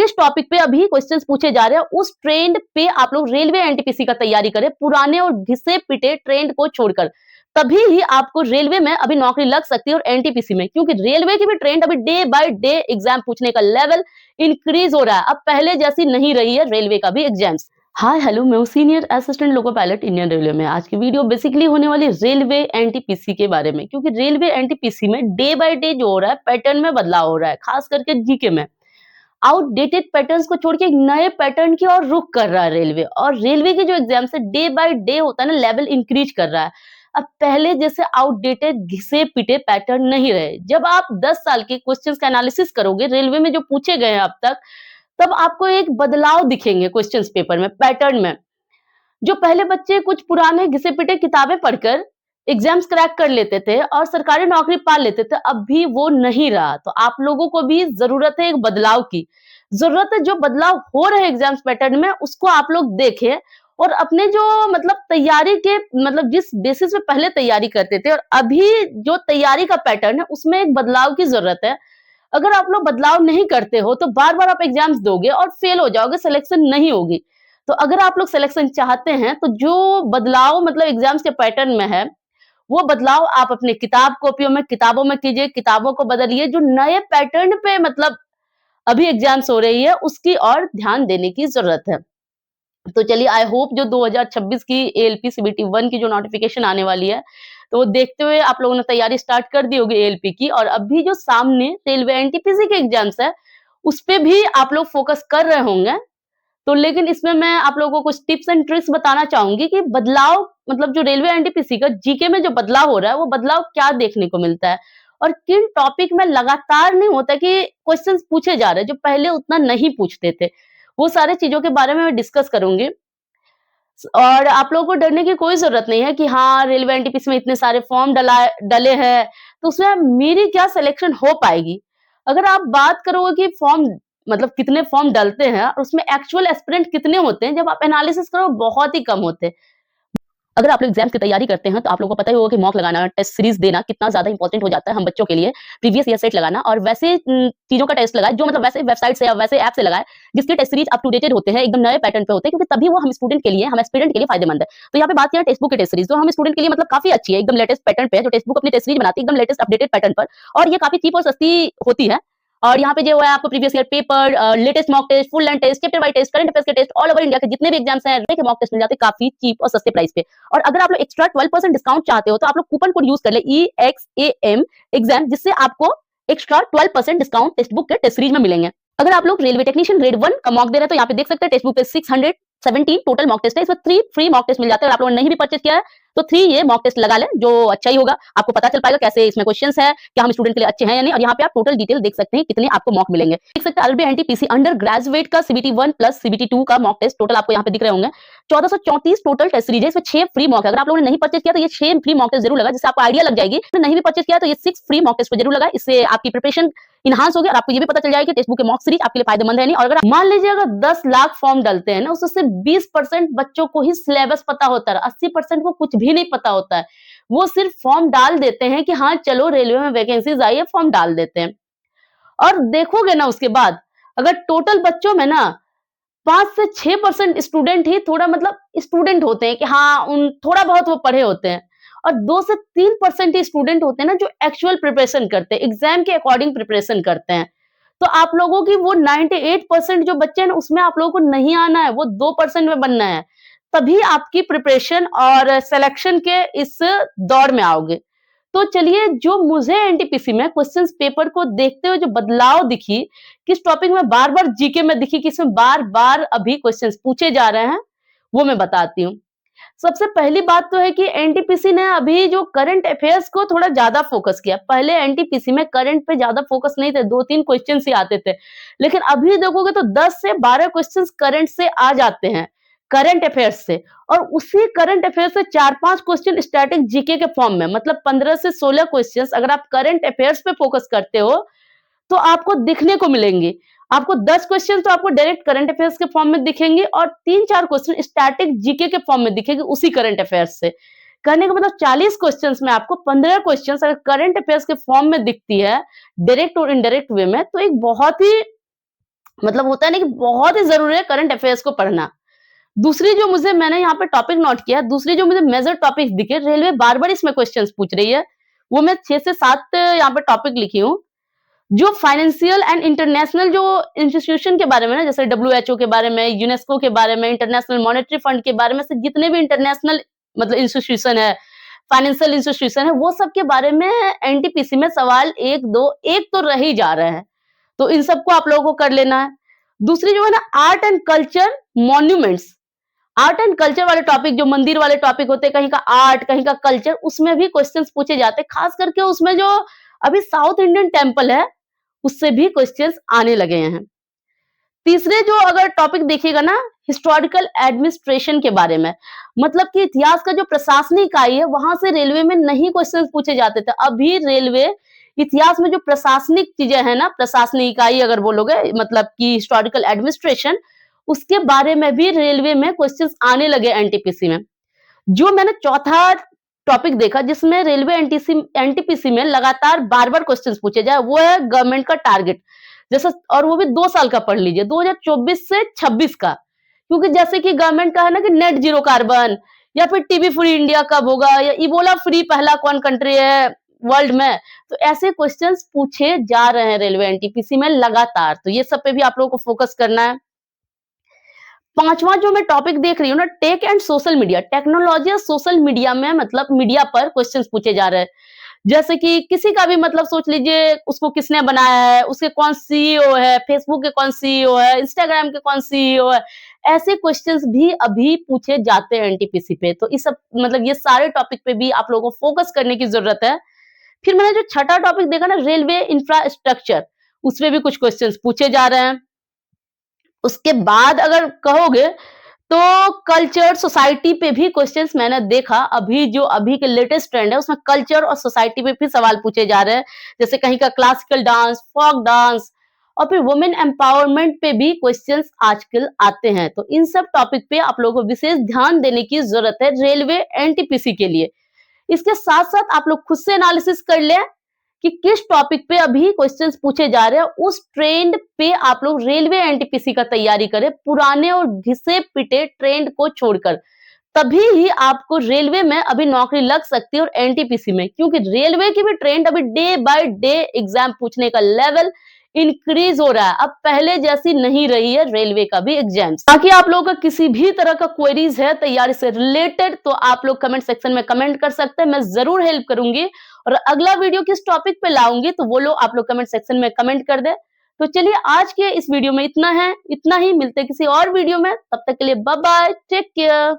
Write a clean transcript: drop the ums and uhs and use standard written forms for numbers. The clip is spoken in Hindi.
किस टॉपिक पे अभी क्वेश्चंस पूछे जा रहे हैं, उस ट्रेंड पे आप लोग रेलवे एनटीपीसी का तैयारी करें, पुराने और घिसे-पिटे ट्रेंड को छोड़कर। तभी ही आपको रेलवे में अभी नौकरी लग सकती है और एनटीपीसी में, क्योंकि रेलवे की भी ट्रेंड अभी डे बाय डे एग्जाम पूछने का लेवल इंक्रीज हो रहा है। अब पहले जैसी नहीं रही है रेलवे का भी एग्जाम्स। हाय हेलो, मैं हूँ senior assistant loco pilot Indian railway में। आज की वीडियो बेसिकली होने वाली रेलवे एनटीपीसी के बारे में, क्योंकि रेलवे एनटीपीसी में डे बाय डे जो हो रहा है पैटर्न में बदलाव हो रहा है, खास करके जीके में। आउटडेटेड पैटर्न्स को छोड़ के एक नए पैटर्न की ओर रुख कर रहा है रेलवे, और रेलवे के जो एग्जाम है डे बाय डे होता है ना, लेवल इंक्रीज कर रहा है। अब पहले जैसे आउटडेटेड घिसे पिटे पैटर्न नहीं रहे। जब आप 10 साल के क्वेश्चंस का एनालिसिस करोगे रेलवे में जो पूछे गए हैं अब तक, तब आपको एक बदलाव दिखेंगे क्वेश्चंस पेपर में, पैटर्न में। जो पहले बच्चे कुछ पुराने घिसे-पिटे किताबें पढ़कर एग्जाम्स क्रैक कर लेते थे और सरकारी नौकरी पा लेते थे, अब भी वो नहीं रहा। तो आप लोगों को भी जरूरत है एक बदलाव की। जरूरत है जो बदलाव हो रहे एग्जाम्स पैटर्न में, उसको आप लोग देखें और अपने जो मतलब तैयारी के मतलब जिस बेसिस पे पहले तैयारी करते थे और अभी जो तैयारी का पैटर्न है, उसमें एक बदलाव की जरूरत है। अगर आप लोग बदलाव नहीं करते हो तो बार-बार आप एग्जाम्स दोगे और फेल हो जाओगे, सिलेक्शन नहीं होगी। तो अगर आप लोग सिलेक्शन चाहते हैं तो जो बदलाव मतलब एग्जाम्स के पैटर्न में है, वो बदलाव आप अपने किताब कॉपियों में, किताबों में कीजिए, किताबों को बदलिए। जो नए पैटर्न पे मतलब अभी एग्जाम्स हो रही है, उसकी ओर ध्यान देने की जरूरत है। तो चलिए, आई होप जो 2026 की एएलपी सीबीटी 1 की जो नोटिफिकेशन आने वाली है, तो वो देखते हुए आप लोगों ने तैयारी स्टार्ट कर दी होगी एएलपी की, और अभी जो सामने रेलवे एनटीपीसी के एग्जाम्स है, उस पे भी आप लोग फोकस कर रहे होंगे। तो लेकिन इसमें मैं आप लोगों को कुछ टिप्स एंड ट्रिक्स बताना चाहूंगी कि बदलाव मतलब जो रेलवे एनटीपीसी का जीके में जो बदलाव हो रहा है, वो बदलाव क्या देखने को मिलता है और किन टॉपिक में लगातार नहीं होता कि क्वेश्चंस पूछे जा रहे हैं जो पहले उतना नहीं पूछते थे। वो सारे चीजों के बारे में मैं डिस्कस करूंगी। और आप लोगों को डरने की कोई ज़रूरत नहीं है कि हाँ, रेलवे एनटीपीसी में इतने सारे फॉर्म डले हैं, तो उसमें मेरी क्या सिलेक्शन हो पाएगी? अगर आप बात करोगे कि फॉर्म मतलब कितने फॉर्म डलते हैं और उसमें एक्चुअल एस्पिरेंट कितने होते हैं, जब आप एनालिसिस करो बहुत ही कम होते हैं। अगर आप लोग एग्जाम्स की तैयारी करते हैं तो आप लोगों को पता ही होगा कि मॉक लगाना, टेस्ट सीरीज देना कितना ज़्यादा इंपॉर्टेंट हो जाता है हम बच्चों के लिए। प्रीवियस ईयर सेट लगाना और वैसे चीज़ों का टेस्ट लगाएँ जो मतलब वैसे वेबसाइट से या वैसे ऐप से लगाएँ जिसके test series up to dated होते हैं, एकदम नए पैटर्न पे होते हैं, क्योंकि तभी वो हम स्टूडेंट के लिए, हम एस्पिरेंट के लिए फायदेमंद है। तो यहाँ पे बात किया टेक्स्ट बुक की टेस्ट सीरीज, तो हम स्टूडेंट के लिए मतलब काफ़ी अच्छी है, एकदम लेटेस्ट पैटर्न पे है। जो टेक्स्ट बुक अपनी टेस्ट सीरीज बनाती है एकदम लेटेस्ट अपडेटेड पैटर्न पर, और ये काफ़ी चीप और सस्ती होती है। और यहाँ पे जो है आपको previous year paper, latest mock test, full length test, chapter wise test, current affairs के टेस्ट, ऑल ओवर इंडिया के जितने भी एग्जाम्स हैं, के मॉक टेस्ट मिल जाते हैं काफ़ी चीप और सस्ते प्राइस पे। और अगर आप लोग एक्स्ट्रा 12% डिस्काउंट चाहते हो तो आप लोग कूपन कोड यूज कर ले EXAM एग्जाम, जिससे आपको एक्स्ट्रा 12% डिस्काउंट टेक्स्ट बुक के टेस्ट सीरीज में मिलेंगे। अगर आप लोग रेलवे टेक्नीशियन ग्रेड 1 का मॉक दे रहे हैं तो यहाँ पे देख सकते हैं टेक्स्ट बुक पे 617 टोटल मॉक टेस्ट है, इसमें 3 फ्री मॉक टेस्ट मिल जाते हैं। और आप लोगों ने नहीं भी परचेज किया है तो 3 ये मॉक टेस्ट लगा लें, जो अच्छा ही होगा। आपको पता चल पाएगा कैसे इसमें क्वेश्चंस है, क्या हम स्टूडेंट के लिए अच्छे हैं या नहीं। और यहाँ पे आप टोटल डिटेल देख सकते हैं कितने आपको मॉक मिलेंगे। देख सकते हैं रेलवे एनटीपीसी अंडर ग्रेजुएट का सीबीटी 1 प्लस सीबीटी 2 का मॉक टेस्ट टोटल आपको यहाँ पे दिख रहे होंगे 1434 टोटल टेस्ट सीरीज है, इसमें 6 फ्री मॉक है। अगर आप लोगों ने नहीं परचेज किया तो ये 6 फ्री मॉक टेस्ट जरूर लगा, जिससे आपको आइडिया लग जाएगी। नहीं भी परचेज किया तो ये 6 फ्री मॉक टेस्ट पे जरूर लगा, इससे आपकी प्रिपरेशन इनहांस होगी और आपको ये भी पता चल जाएगा कि टेक्स्ट बुक के मॉक सीरीज आपके लिए फायदेमंद है नहीं। और अगर मान लीजिए अगर 10 लाख फॉर्म डलते हैं ना, उससे 20% बच्चों को ही सिलेबस पता होता है, 80% को कुछ भी नहीं पता होता है। वो सिर्फ फॉर्म डाल देते हैं कि हाँ चलो रेलवे में वैकेंसीज आई है, फॉर्म डाल देते हैं। और देखोगे ना उसके बाद अगर टोटल बच्चों में ना 5 से 6% स्टूडेंट ही थोड़ा मतलब स्टूडेंट होते हैं कि हाँ उन थोड़ा बहुत वो पढ़े होते हैं, और 2 से 3% ही स्टूडेंट होते हैं ना जो एक्चुअल प्रिपरेशन करते हैं, एग्जाम के अकॉर्डिंग प्रिपरेशन करते हैं। तो आप लोगों की वो 98% जो बच्चे हैं ना, उसमें आप लोगों को नहीं आना है, वो 2% में बनना है। तभी आपकी प्रिपरेशन और सिलेक्शन के इस दौर में आओगे। तो चलिए, जो मुझे एनटीपीसी में क्वेश्चंस पेपर को देखते हुए जो बदलाव दिखी, किस टॉपिक में बार-बार जीके में दिखी, किसमें बार-बार अभी क्वेश्चंस पूछे जा रहे हैं, वो मैं बताती हूँ। सबसे पहली बात तो है कि एनटीपीसी ने अभी जो करंट अफेयर्स को थोड़ा ज्यादा फोकस किया। पहले एनटीपीसी में करंट पे ज्यादा फोकस नहीं थे, 2-3 क्वेश्चंस ही आते थे। लेकिन अभी देखोगे तो 10 से 12 क्वेश्चंस करंट से आ जाते हैं, करंट अफेयर्स से। और उसी करंट अफेयर्स से 4-5 क्वेश्चन स्टैटिक जीके के फॉर्म में, मतलब 15 से 16 क्वेश्चंस अगर आप करंट अफेयर्स पे फोकस करते हो तो आपको दिखने को मिलेंगे। आपको 10 क्वेश्चन तो आपको डायरेक्ट करंट अफेयर्स के फॉर्म में दिखेंगे और 3-4 क्वेश्चन स्टैटिक जीके के फॉर्म में दिखेंगे उसी करंट अफेयर्स से। कहने का मतलब 40 क्वेश्चंस में आपको 15 क्वेश्चंस अगर करंट अफेयर्स के फॉर्म में दिखती है, डायरेक्ट और इनडायरेक्ट वे में, तो एक बहुत ही मतलब होता है ना कि बहुत ही ज़रूरी है करंट अफेयर्स को पढ़ना। दूसरी जो मुझे मैंने यहाँ पे टॉपिक नोट किया, दूसरी जो मुझे मेजर टॉपिक्स दिखे, रेलवे बार-बार इसमें क्वेश्चन्स पूछ रही है, वो मैं 6 से 7 यहाँ पे टॉपिक लिखी हूँ। जो फाइनेंशियल एंड इंटरनेशनल जो इंस्टीट्यूशन के बारे में ना, जैसे डब्ल्यूएचओ के बारे में, यूनेस्को के बारे में, इंटरनेशनल मॉनेटरी फंड के बारे में से जितने भी इंटरनेशनल मतलब इंस्टीट्यूशन है, फाइनेंशियल इंस्टीट्यूशन है, वो सब के बारे में एनटीपीसी में सवाल 1, 2 एक तो रह ही जा रहे हैं। तो इन सबको आप लोगों को कर लेना है। दूसरी जो है ना art and culture monuments, art and culture वाले टॉपिक जो मंदिर वाले टॉपिक होते हैं, कहीं का आर्ट, कहीं का कल्चर, उसमें भी क्वेश्चंस पूछे जाते हैं। खास करके उसमें जो अभी साउथ इंडियन टेम्पल है, उससे भी क्वेश्चंस आने लगे हैं। तीसरे जो अगर टॉपिक देखिएगा ना, हिस्टोरिकल एडमिनिस्ट्रेशन के बारे में, मतलब कि इतिहास का जो प्रशासनिक इकाई है, वहां से रेलवे में नहीं क्वेश्चंस पूछे जाते थे। अभी रेलवे इतिहास में जो प्रशासनिक चीजें हैं ना, प्रशासनिक इकाई अगर बोलोगे, मतलब कि हिस्टोरिकल एडमिनिस्ट्रेशन, उसके बारे में भी रेलवे में क्वेश्चंस आने लगे एनटीपीसी में। जो मैंने चौथा टॉपिक देखा जिसमें रेलवे एनटीपीसी में लगातार बार-बार क्वेश्चंस पूछे जाए, वो है गवर्नमेंट का टारगेट। जैसे और वो भी 2 साल का पढ़ लीजिए, 2024 से 26 का। क्योंकि जैसे कि गवर्नमेंट का है ना कि नेट ज़ीरो कार्बन, या फिर टीबी फ्री इंडिया कब होगा, या इबोला फ्री पहला कौन कंट्री है वर्ल्ड में। तो ऐसे क्वेश्चंस पूछे जा रहे हैं रेलवे एनटीपीसी में लगातार। तो ये सब पे भी आप लोगों को फोकस करना है। 5वां जो मैं टॉपिक देख रही हूँ ना, tech and social media, technology और सोशल मीडिया में, मतलब मीडिया पर क्वेश्चंस पूछे जा रहे हैं। जैसे कि किसी का भी मतलब सोच लीजिए उसको किसने बनाया है, उसके कौन सीईओ है, फेसबुक के कौन सीईओ है, इंस्टाग्राम के कौन सीईओ है। ऐसे क्वेश्चंस भी अभी पूछे जाते हैं एनटीपीसी पे। तो इस सब मतलब ये सारे टॉपिक पे भी आप लोगों को फोकस करने की जरूरत है। फिर मैंने जो छठा टॉपिक देखा ना, रेलवे इंफ्रास्ट्रक्चर, उसमें भी कुछ क्वेश्चंस पूछे जा रहे हैं। उसके बाद अगर कहोगे तो कल्चर सोसाइटी पे भी क्वेश्चंस मैंने देखा। अभी के लेटेस्ट ट्रेंड है उसमें कल्चर और सोसाइटी पे भी सवाल पूछे जा रहे हैं। जैसे कहीं का क्लासिकल डांस, फोक डांस, और फिर वुमेन एम्पावरमेंट पे भी क्वेश्चंस आजकल आते हैं। तो इन सब टॉपिक पे आप लोगों को विशेष ध्यान देने की जरूरत है रेलवे एनटीपीसी के लिए। इसके साथ साथ आप लोग खुद से एनालिसिस कर लें कि किस टॉपिक पे अभी क्वेश्चंस पूछे जा रहे हैं, उस ट्रेंड पे आप लोग रेलवे एनटीपीसी का तैयारी करें, पुराने और घिसे पिटे ट्रेंड को छोड़कर। तभी ही आपको रेलवे में अभी नौकरी लग सकती है, और एनटीपीसी में, क्योंकि रेलवे की भी ट्रेंड अभी डे बाय डे एग्जाम पूछने का लेवल इंक्रीज हो रहा है। अब पहले जैसी नहीं रही है रेलवे का भी एग्जाम। बाकी आप लोगों का किसी भी तरह का क्वेरीज है तैयारी से रिलेटेड, तो आप लोग कमेंट सेक्शन में कमेंट कर सकते हैं, मैं जरूर हेल्प करूंगी। और अगला वीडियो किस टॉपिक पे लाऊंगी तो वो लोग आप लोग कमेंट सेक्शन में कमेंट कर दे। तो चलिए आज के इस वीडियो में इतना ही, मिलते हैं किसी और वीडियो में, तब तक के लिए बाय बाय, टेक केयर।